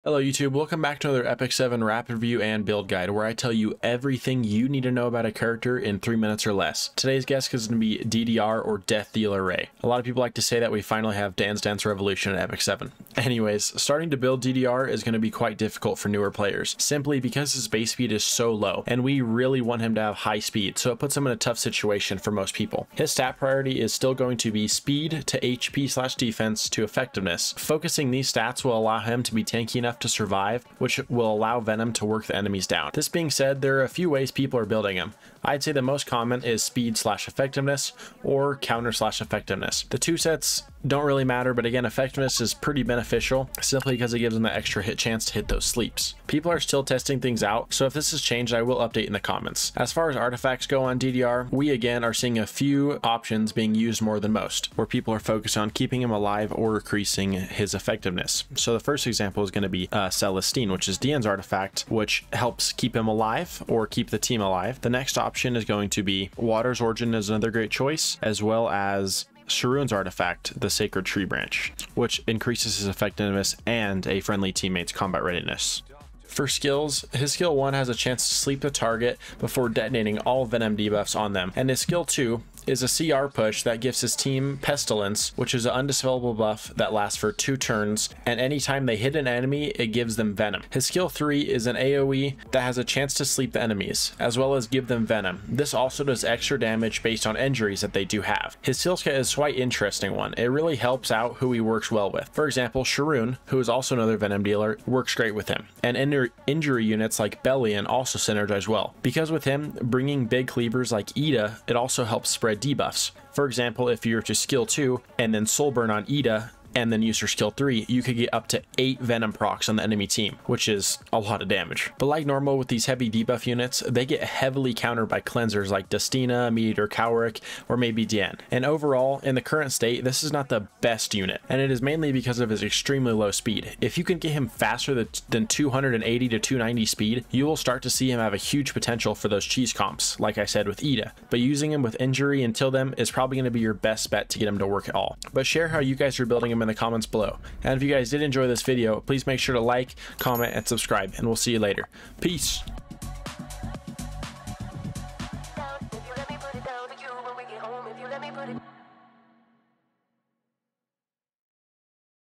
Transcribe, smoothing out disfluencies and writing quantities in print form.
Hello YouTube, welcome back to another Epicseven rapid review and build guide where I tell you everything you need to know about a character in 3 minutes or less. Today's guest is going to be DDR or Death Dealer Ray. A lot of people like to say that we finally have Dance Dance Revolution at Epicseven. Anyways, starting to build DDR is going to be quite difficult for newer players, simply because his base speed is so low and we really want him to have high speed, so it puts him in a tough situation for most people. His stat priority is still going to be speed to HP/defense to effectiveness. Focusing these stats will allow him to be tanky enough to survive, which will allow Venom to work the enemies down. This being said, there are a few ways people are building him. I'd say the most common is speed/effectiveness or counter/effectiveness. The two sets don't really matter, but again, effectiveness is pretty beneficial simply because it gives them the extra hit chance to hit those sleeps. People are still testing things out, so if this has changed, I will update in the comments. As far as artifacts go on DDR, we again are seeing a few options being used more than most, where people are focused on keeping him alive or increasing his effectiveness. So the first example is going to be Celestine, which is Dian's artifact, which helps keep him alive or keep the team alive. The next option is going to be Water's Origin is another great choice, as well as Sharoon's artifact, the Sacred Tree Branch, which increases his effectiveness and a friendly teammate's combat readiness. For skills, his skill 1 has a chance to sleep the target before detonating all Venom debuffs on them, and his skill 2 is a CR push that gives his team Pestilence, which is an undispellable buff that lasts for 2 turns, and anytime they hit an enemy, it gives them Venom. His skill 3 is an AoE that has a chance to sleep the enemies, as well as give them Venom. This also does extra damage based on injuries that they do have. His skill set is quite interesting one. It really helps out who he works well with. For example, Sharoon, who is also another Venom dealer, works great with him, and injury units like Bellion also synergize well, because with him bringing big cleavers like Ida, it also helps spread debuffs. For example, if you're to skill 2 and then soul burn on Ida and then use your skill 3, you could get up to 8 Venom procs on the enemy team, which is a lot of damage. But like normal with these heavy debuff units, they get heavily countered by cleansers like Dustina, Meteor, Cowrick, or maybe Dian. And overall, in the current state, this is not the best unit, and it is mainly because of his extremely low speed. If you can get him faster than 280 to 290 speed, you will start to see him have a huge potential for those cheese comps, like I said with Ida. But using him with injury until then is probably going to be your best bet to get him to work at all. But share how you guys are building him in the comments below. And if you guys did enjoy this video, please make sure to like, comment, and subscribe, and we'll see you later. Peace.